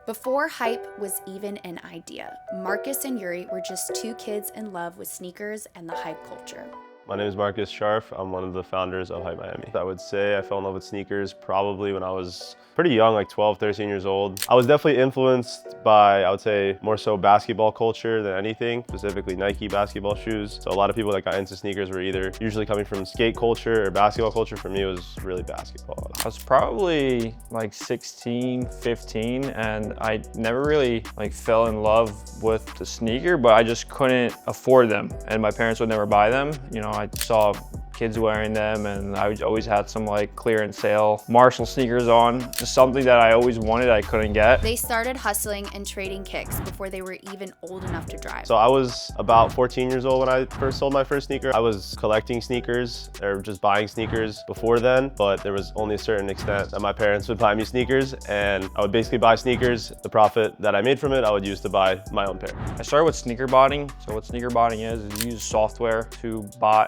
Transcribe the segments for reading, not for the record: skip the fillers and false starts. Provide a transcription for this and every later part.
Before hype was even an idea, Marcus and Yuri were just two kids in love with sneakers and the hype culture. My name is Marcus Scharf. I'm one of the founders of Hype Miami. I would say I fell in love with sneakers probably when I was pretty young, like 12, 13 years old. I was definitely influenced by, I would say, more so basketball culture than anything, specifically Nike basketball shoes. So a lot of people that got into sneakers were either usually coming from skate culture or basketball culture. For me, it was really basketball. I was probably like 16, 15, and I never really fell in love with the sneaker, but I just couldn't afford them. And my parents would never buy them. You know, I saw kids wearing them, and I always had some clearance sale Marshall sneakers on. Just something that I always wanted, I couldn't get. They started hustling and trading kicks before they were even old enough to drive. So I was about 14 years old when I first sold my first sneaker. I was collecting sneakers or just buying sneakers before then, but there was only a certain extent that my parents would buy me sneakers, and I would basically buy sneakers. The profit that I made from it, I would use to buy my own pair. I started with sneaker botting. So what sneaker botting is you use software to buy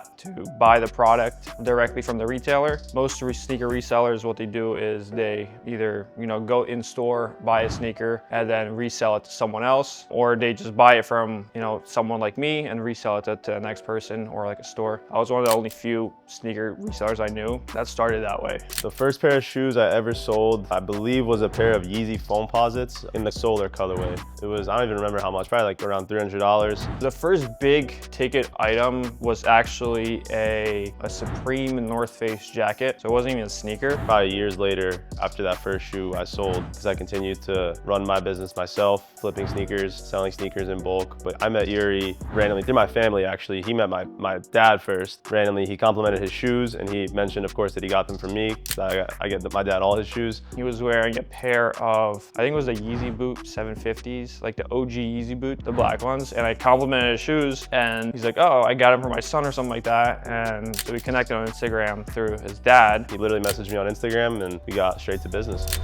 the product directly from the retailer. Most sneaker resellers, what they do is they either go in store, buy a sneaker, and then resell it to someone else, or they just buy it from someone like me and resell it to the next person or like a store. I was one of the only few sneaker resellers I knew that started that way. The first pair of shoes I ever sold, I believe, was a pair of Yeezy Foamposites in the solar colorway. It was, I don't even remember how much, probably like around $300. The first big ticket item was actually a Supreme North Face jacket. So it wasn't even a sneaker. Probably years later, after that first shoe, I sold because I continued to run my business myself, flipping sneakers, selling sneakers in bulk. But I met Yuriy randomly through my family, actually. He met my dad first. Randomly, he complimented his shoes, and he mentioned, of course, that he got them from me. So I get my dad all his shoes. He was wearing a pair of, I think it was a Yeezy boot 750s, like the OG Yeezy boot, the black ones. And I complimented his shoes, and he's like, oh, I got them for my son or something like that. And so we connected on Instagram through his dad. He literally messaged me on Instagram, and we got straight to business.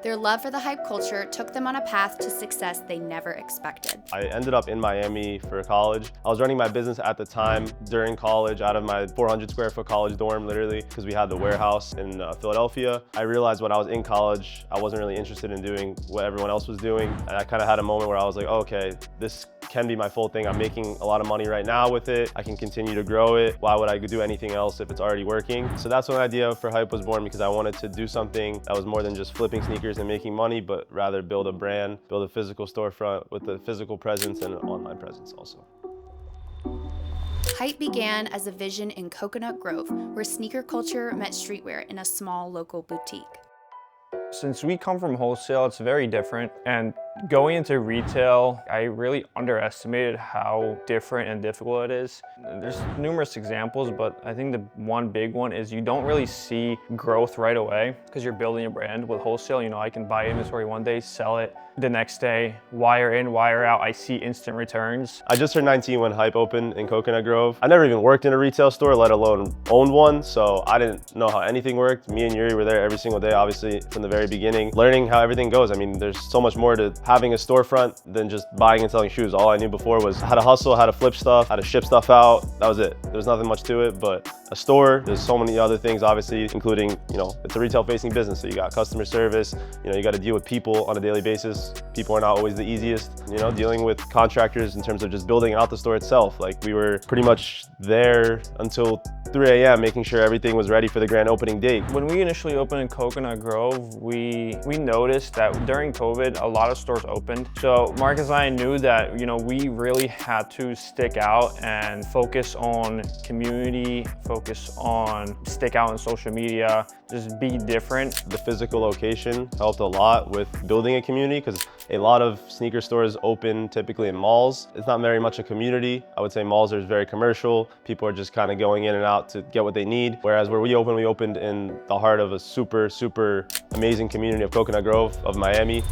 Their love for the hype culture took them on a path to success they never expected. I ended up in Miami for college. I was running my business at the time during college out of my 400 square foot college dorm, literally, because we had the warehouse in Philadelphia. I realized when I was in college, I wasn't really interested in doing what everyone else was doing. And I kind of had a moment where I was like, oh, okay, this can be my full thing. I'm making a lot of money right now with it. I can continue to grow it. Why would I do anything else if it's already working? So that's when the idea for Hype was born, because I wanted to do something that was more than just flipping sneakers and making money, but rather build a brand, build a physical storefront with a physical presence and an online presence also. Hype began as a vision in Coconut Grove, where sneaker culture met streetwear in a small local boutique. Since we come from wholesale, it's very different. And going into retail, I really underestimated how different and difficult it is. There's numerous examples, but I think the one big one is you don't really see growth right away because you're building a brand. With wholesale, I can buy inventory one day, sell it the next day, wire in, wire out. I see instant returns. I just turned 19 when Hype opened in Coconut Grove. I never even worked in a retail store, let alone owned one, so I didn't know how anything worked. Me and Yuri were there every single day, obviously, from the very beginning, learning how everything goes. I mean, there's so much more to having a storefront than just buying and selling shoes. All I knew before was how to hustle, how to flip stuff, how to ship stuff out. That was it. There was nothing much to it, but a store, there's so many other things, obviously, including, it's a retail facing business. So you got customer service, you got to deal with people on a daily basis. People are not always the easiest, dealing with contractors in terms of just building out the store itself. Like, we were pretty much there until 3 a.m. making sure everything was ready for the grand opening date. When we initially opened in Coconut Grove, we noticed that during COVID, a lot of stores opened. So Marcus and I knew that, we really had to stick out and focus on community, stick out on social media, just be different. The physical location helped a lot with building a community, because a lot of sneaker stores open typically in malls. It's not very much a community. I would say malls are very commercial. People are just kind of going in and out to get what they need. Whereas where we opened in the heart of a super, super amazing community of Coconut Grove, of Miami.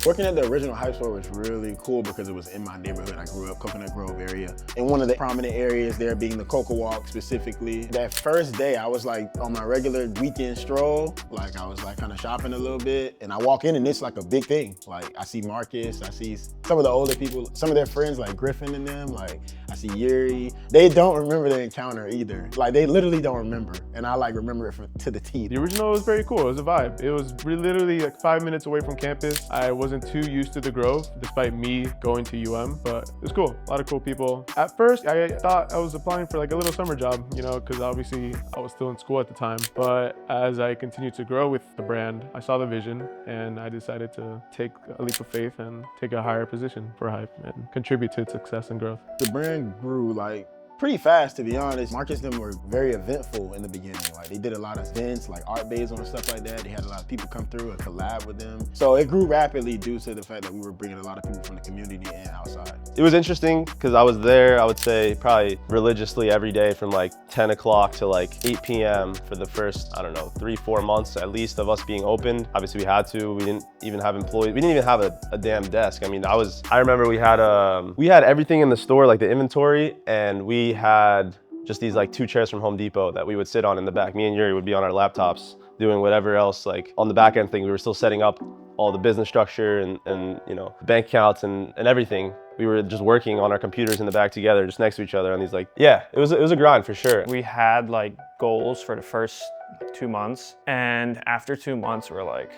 Working at the original Hype store was really cool because it was in my neighborhood. I grew up, Coconut Grove area. And one of the prominent areas there being the Cocoa Walk specifically. That first day, I was like on my regular weekend stroll, like I was like kind of shopping a little bit. And I walk in and it's like a big thing. Like I see Marcus, I see some of the older people, some of their friends like Griffin and them, like I see Yuriy. They don't remember the encounter either. Like they literally don't remember. And I like remember it to the T. The original was very cool, it was a vibe. It was literally like 5 minutes away from campus. I wasn't too used to the Grove, despite me going to UM, but it was cool. A lot of cool people. At first, I thought I was applying for like a little summer job, you know, because obviously I was still in school at the time. But as I continued to grow with the brand, I saw the vision and I decided to take a leap of faith and take a higher position for Hype and contribute to its success and growth. The brand grew like pretty fast, to be honest. Marcus and them were very eventful in the beginning. Like they did a lot of events, like art bays and stuff like that. They had a lot of people come through and collab with them. So it grew rapidly due to the fact that we were bringing a lot of people from the community and outside. It was interesting because I was there, I would say probably religiously every day from like 10 o'clock to like 8 p.m. for the first, I don't know, 3-4 months at least of us being open. Obviously we had to, we didn't even have employees. We didn't even have a damn desk. I mean, I remember we had everything in the store, like the inventory, and we had just these like 2 chairs from Home Depot that we would sit on in the back. Me and Yuriy would be on our laptops doing whatever else, like on the back end thing. We were still setting up all the business structure and you know, bank accounts and everything. We were just working on our computers in the back together, just next to each other on these like, yeah, it was a grind for sure. We had like goals for the first 2 months, and after 2 months we're like,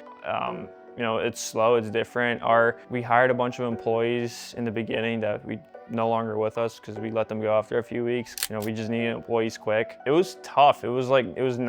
you know, it's slow, it's different. We hired a bunch of employees in the beginning that we no longer with us because we let them go after a few weeks. You know, we just needed employees quick. It was tough. It was like,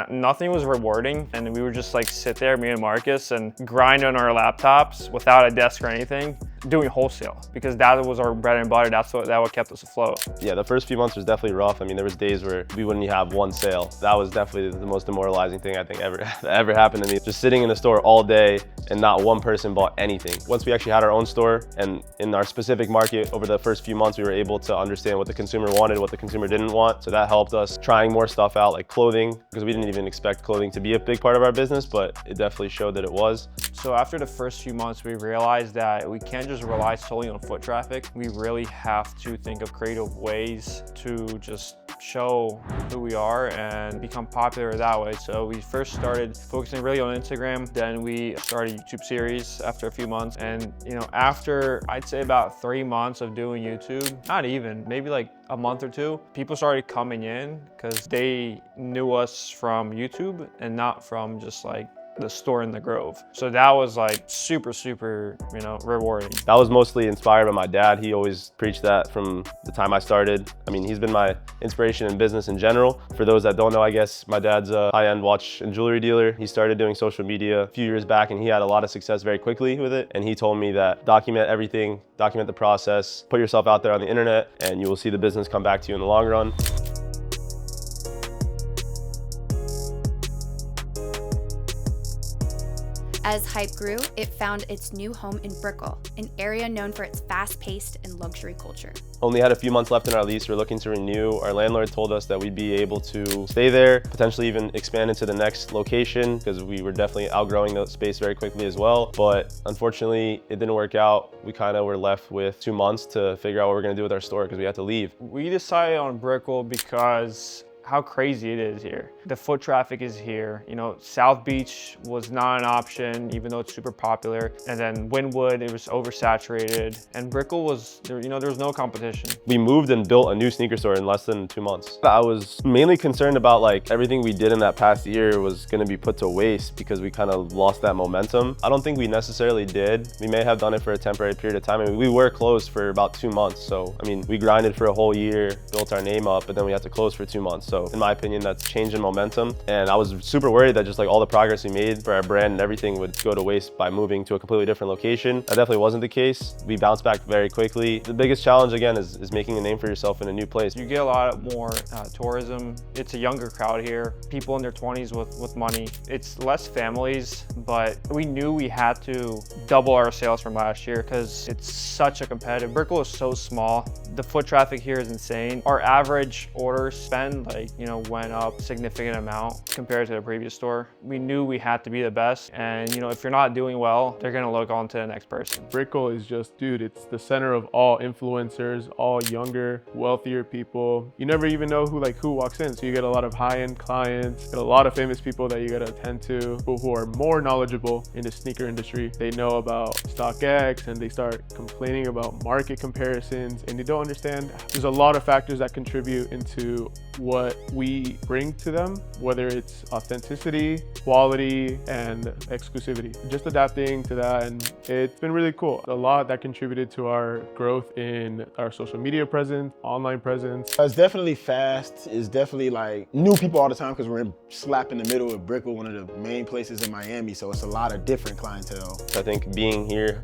nothing was rewarding. And we would just like sit there, me and Marcus, and grind on our laptops without a desk or anything, doing wholesale because that was our bread and butter. That what kept us afloat. Yeah, the first few months was definitely rough. I mean, there was days where we wouldn't even have one sale. That was definitely the most demoralizing thing I think ever happened to me. Just sitting in the store all day and not one person bought anything. Once we actually had our own store and in our specific market over the first few months, we were able to understand what the consumer wanted, what the consumer didn't want. So that helped us trying more stuff out, like clothing, because we didn't even expect clothing to be a big part of our business, but it definitely showed that it was. So after the first few months, we realized that we can't just rely solely on foot traffic. We really have to think of creative ways to just show who we are and become popular that way. So we first started focusing really on Instagram. Then we started a YouTube series after a few months. And you know, after I'd say about 3 months of doing YouTube, not even, maybe like a month or 2, people started coming in because they knew us from YouTube and not from just like the store in the Grove. So that was like super, you know, rewarding. That was mostly inspired by my dad. He always preached that from the time I started. I mean, he's been my inspiration in business in general. For those that don't know, I guess my dad's a high-end watch and jewelry dealer. He started doing social media a few years back and he had a lot of success very quickly with it. And he told me that document everything, document the process, put yourself out there on the internet and you will see the business come back to you in the long run. As Hype grew, it found its new home in Brickell, an area known for its fast-paced and luxury culture. Only had a few months left in our lease. We're looking to renew. Our landlord told us that we'd be able to stay there, potentially even expand into the next location because we were definitely outgrowing the space very quickly as well. But unfortunately, it didn't work out. We kind of were left with 2 months to figure out what we're gonna do with our store because we had to leave. We decided on Brickell because how crazy it is here. The foot traffic is here. You know, South Beach was not an option, even though it's super popular. And then Wynwood, it was oversaturated. And Brickell was, you know, there was no competition. We moved and built a new sneaker store in less than 2 months. I was mainly concerned about like everything we did in that past year was gonna be put to waste because we kind of lost that momentum. I don't think we necessarily did. We may have done it for a temporary period of time. I mean, we were closed for about 2 months. So, I mean, we grinded for a whole year, built our name up, but then we had to close for 2 months. So in my opinion, that's change in momentum. And I was super worried that just like all the progress we made for our brand and everything would go to waste by moving to a completely different location. That definitely wasn't the case. We bounced back very quickly. The biggest challenge again is making a name for yourself in a new place. You get a lot more tourism. It's a younger crowd here. People in their 20s with money. It's less families, but we knew we had to double our sales from last year because it's such a competitive. Brickell is so small. The foot traffic here is insane. Our average order spend, like they, went up a significant amount compared to the previous store. We knew we had to be the best, and if you're not doing well, they're gonna look on to the next person. Brickell is just, dude, it's the center of all influencers, all younger, wealthier people. You never even know who walks in. So you get a lot of high-end clients, get a lot of famous people that you gotta attend to, people who are more knowledgeable in the sneaker industry. They know about StockX and they start complaining about market comparisons, and they don't understand. There's a lot of factors that contribute into what we bring to them, whether it's authenticity, quality, and exclusivity. Just adapting to that, and it's been really cool. A lot that contributed to our growth in our social media presence, online presence. It's definitely fast. It's definitely like new people all the time because we're slap in the middle of Brickell, one of the main places in Miami. So it's a lot of different clientele. I think being here,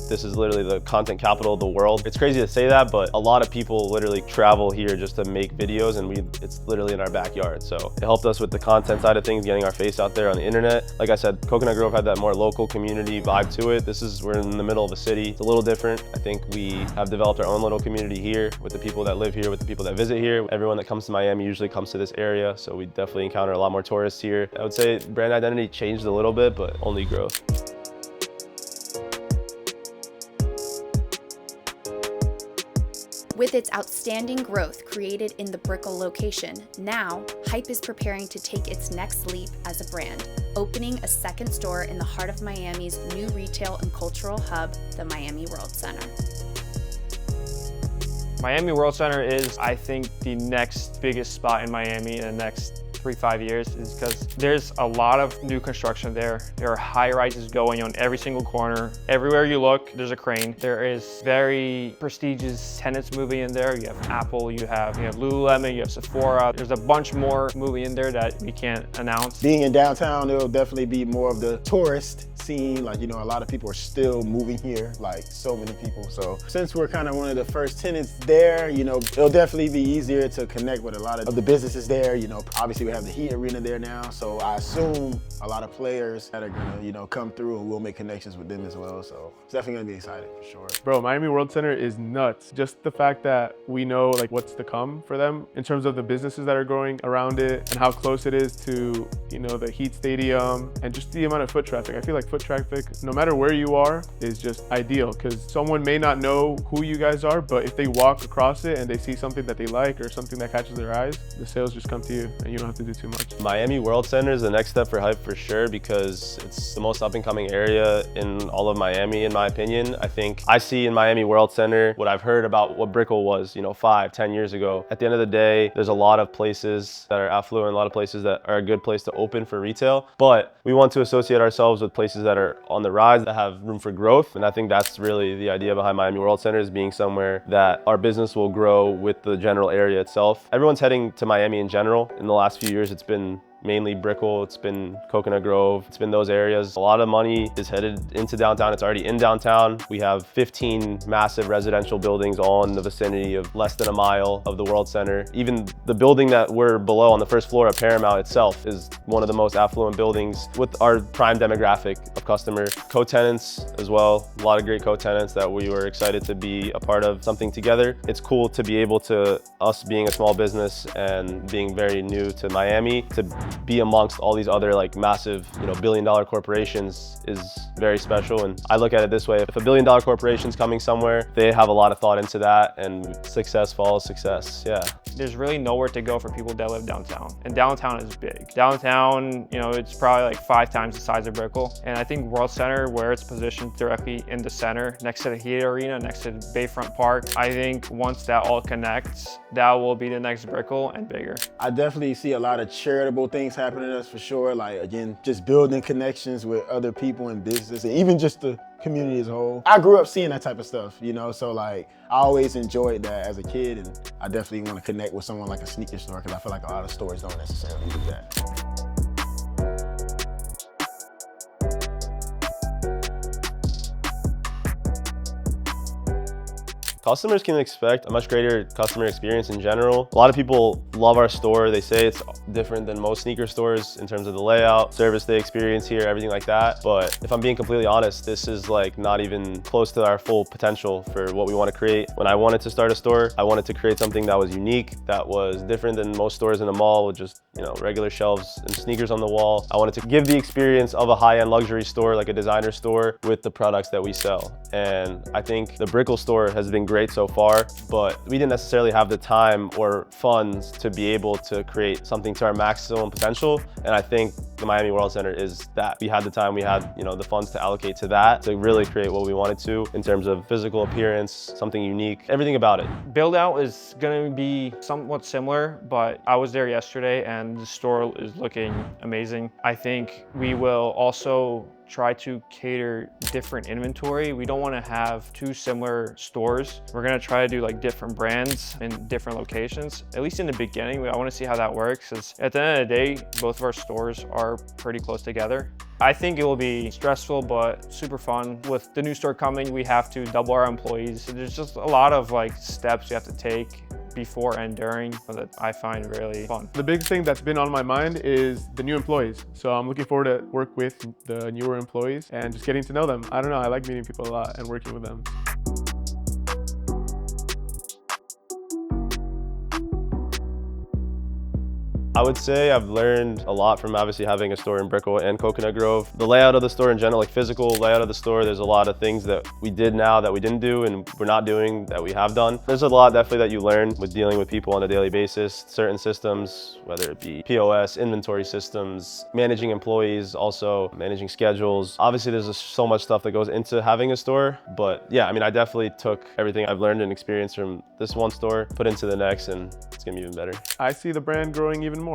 this is literally the content capital of the world. It's crazy to say that, but a lot of people literally travel here just to make videos, and it's literally in our backyard. So it helped us with the content side of things, getting our face out there on the internet. Like I said, Coconut Grove had that more local community vibe to it. We're in the middle of a city. It's a little different. I think we have developed our own little community here with the people that live here, with the people that visit here. Everyone that comes to Miami usually comes to this area, so we definitely encounter a lot more tourists here. I would say brand identity changed a little bit, but only growth. With its outstanding growth created in the Brickell location, now Hype is preparing to take its next leap as a brand, opening a second store in the heart of Miami's new retail and cultural hub, the Miami Worldcenter. Miami Worldcenter is, I think, the next biggest spot in Miami in the next 3-5 years, is because there's a lot of new construction there. There are high-rises going on every single corner. Everywhere you look, there's a crane. There is very prestigious tenants moving in there. You have Apple, you have Lululemon, you have Sephora. There's a bunch more moving in there that we can't announce. Being in downtown, it'll definitely be more of the tourist scene. Like, a lot of people are still moving here, like so many people. So since we're kind of one of the first tenants there, it'll definitely be easier to connect with a lot of the businesses there. Obviously we have the Heat Arena there now, so I assume a lot of players that are gonna, come through, and we'll make connections with them as well. So it's definitely gonna be exciting for sure. Bro, Miami Worldcenter is nuts. Just the fact that we know what's to come for them in terms of the businesses that are growing around it and how close it is to, the Heat Stadium, and just the amount of foot traffic. I feel like foot traffic, no matter where you are, is just ideal, because someone may not know who you guys are, but if they walk across it and they see something that they like or something that catches their eyes, the sales just come to you and you don't have to do too much. Miami Worldcenter is the next step for Hype for sure, because it's the most up-and-coming area in all of Miami, in my opinion. I think I see in Miami Worldcenter what I've heard about what Brickell was, 5-10 years ago. At the end of the day, there's a lot of places that are affluent, a lot of places that are a good place to open for retail, but we want to associate ourselves with places that are on the rise, that have room for growth. And I think that's really the idea behind Miami Worldcenter, is being somewhere that our business will grow with the general area itself. Everyone's heading to Miami in general. In the last few years, it's been mainly Brickell, it's been Coconut Grove, it's been those areas. A lot of money is headed into downtown. It's already in downtown. We have 15 massive residential buildings all in the vicinity of less than a mile of the Worldcenter. Even the building that we're below on the first floor of Paramount itself is one of the most affluent buildings with our prime demographic of customer. Co-tenants as well, a lot of great co-tenants that we were excited to be a part of something together. It's cool to be able to, us being a small business and being very new to Miami, to be amongst all these other massive, billion-dollar corporations is very special. And I look at it this way: if a billion-dollar corporation's coming somewhere, they have a lot of thought into that, and success follows success. Yeah. There's really nowhere to go for people that live downtown, and downtown is big. Downtown, it's probably 5 times the size of Brickell, and I think Worldcenter, where it's positioned directly in the center, next to the Heat Arena, next to Bayfront Park, I think once that all connects, that will be the next Brickell and bigger. I definitely see a lot of charitable things happening to us for sure. Again, just building connections with other people in business, and even just the community as a whole. I grew up seeing that type of stuff, so I always enjoyed that as a kid, and I definitely want to connect with someone like a sneaker store, because I feel like a lot of stores don't necessarily do that. Customers can expect a much greater customer experience in general. A lot of people love our store. They say it's different than most sneaker stores in terms of the layout, service they experience here, everything like that. But if I'm being completely honest, this is like not even close to our full potential for what we want to create. When I wanted to start a store, I wanted to create something that was unique, that was different than most stores in a mall with just, you know, regular shelves and sneakers on the wall. I wanted to give the experience of a high-end luxury store, like a designer store, with the products that we sell. And I think the Brickell store has been great so far, but we didn't necessarily have the time or funds to be able to create something to our maximum potential. And I think the Miami Worldcenter is that. We had the time, we had, you know, the funds to allocate to that, to really create what we wanted to in terms of physical appearance, something unique, everything about it. Build out is gonna be somewhat similar, but I was there yesterday and the store is looking amazing. I think we will also try to cater different inventory. We don't want to have two similar stores. We're going to try to do like different brands in different locations, at least in the beginning. I want to see how that works, because at the end of the day, both of our stores are pretty close together. I think it will be stressful, but super fun. With the new store coming, we have to double our employees. There's just a lot of like steps you have to take before and during that I find really fun. The biggest thing that's been on my mind is the new employees. So I'm looking forward to work with the newer employees and just getting to know them. I don't know, I like meeting people a lot and working with them. I would say I've learned a lot from obviously having a store in Brickell and Coconut Grove. The layout of the store in general, like physical layout of the store, there's a lot of things that we did now that we didn't do and we're not doing that we have done. There's a lot definitely that you learn with dealing with people on a daily basis. Certain systems, whether it be POS, inventory systems, managing employees, also managing schedules. Obviously there's just so much stuff that goes into having a store, but yeah, I mean, I definitely took everything I've learned and experienced from this one store, put into the next, and it's gonna be even better. I see the brand growing even more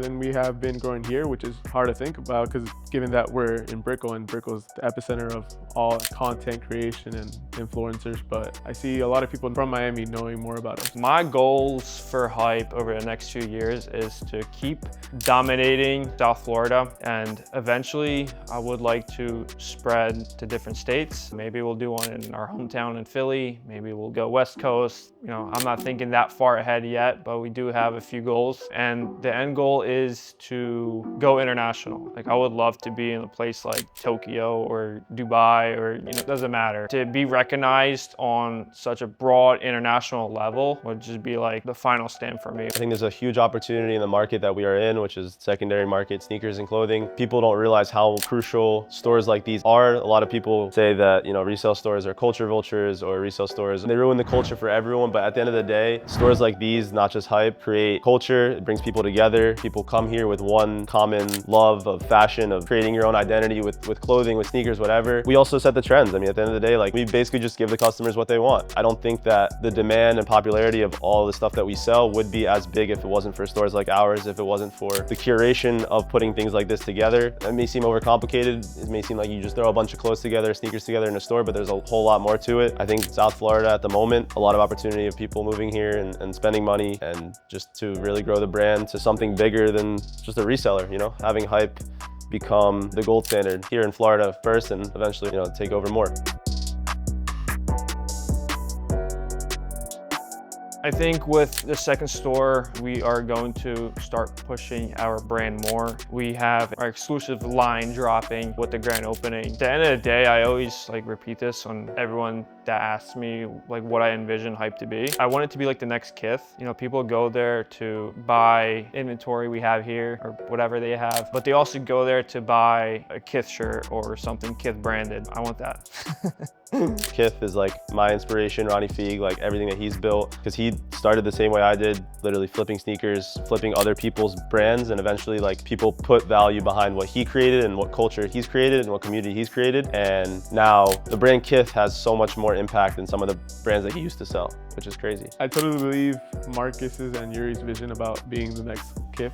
than we have been growing here, which is hard to think about because given that we're in Brickell and Brickell's the epicenter of all content creation and influencers, but I see a lot of people from Miami knowing more about us. My goals for Hype over the next few years is to keep dominating South Florida, and eventually I would like to spread to different states. Maybe we'll do one in our hometown in Philly, maybe we'll go West Coast. You know, I'm not thinking that far ahead yet, but we do have a few goals, and the end goal is to go international. Like I would love to be in a place like Tokyo or Dubai, or, you know, it doesn't matter. To be recognized on such a broad international level would just be like the final stamp for me. I think there's a huge opportunity in the market that we are in, which is secondary market, sneakers and clothing. People don't realize how crucial stores like these are. A lot of people say that, you know, resale stores are culture vultures or resale stores, they ruin the culture for everyone. But at the end of the day, stores like these, not just Hype, create culture. It brings people together. People come here with one common love of fashion, of creating your own identity with clothing, with sneakers, whatever. We also set the trends. I mean, at the end of the day, like, we basically just give the customers what they want. I don't think that the demand and popularity of all the stuff that we sell would be as big if it wasn't for stores like ours, if it wasn't for the curation of putting things like this together. It may seem overcomplicated. It may seem like you just throw a bunch of clothes together, sneakers together in a store, but there's a whole lot more to it. I think South Florida at the moment, a lot of opportunity of people moving here and spending money, and just to really grow the brand to something bigger than just a reseller, you know, having Hype become the gold standard here in Florida first, and eventually, you know, take over more. I think with the second store, we are going to start pushing our brand more. We have our exclusive line dropping with the grand opening. At the end of the day, I always like repeat this on everyone that asks me like what I envision Hype to be. I want it to be like the next Kith. You know, people go there to buy inventory we have here or whatever they have, but they also go there to buy a Kith shirt or something Kith branded. I want that. Kith is like my inspiration, Ronnie Feig, like everything that he's built, because he started the same way I did, literally flipping sneakers, flipping other people's brands, and eventually like people put value behind what he created and what culture he's created and what community he's created. And now the brand Kith has so much more impact than some of the brands that he used to sell, which is crazy. I totally believe Marcus's and Yuri's vision about being the next Kith.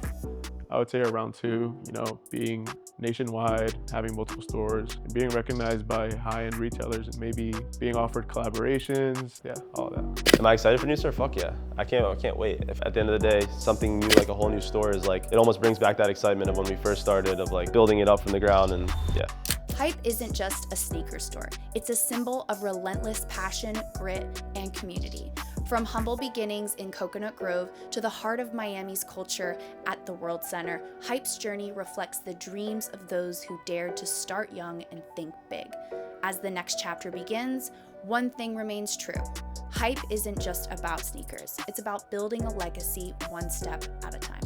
I would say around 2, you know, being nationwide, having multiple stores, and being recognized by high-end retailers, and maybe being offered collaborations, yeah, all of that. Am I excited for new store? Fuck yeah. I can't wait. If at the end of the day, something new, like a whole new store, is like, it almost brings back that excitement of when we first started, of like building it up from the ground, and yeah. Hype isn't just a sneaker store. It's a symbol of relentless passion, grit, and community. From humble beginnings in Coconut Grove to the heart of Miami's culture at the Worldcenter, Hype's journey reflects the dreams of those who dared to start young and think big. As the next chapter begins, one thing remains true. Hype isn't just about sneakers. It's about building a legacy one step at a time.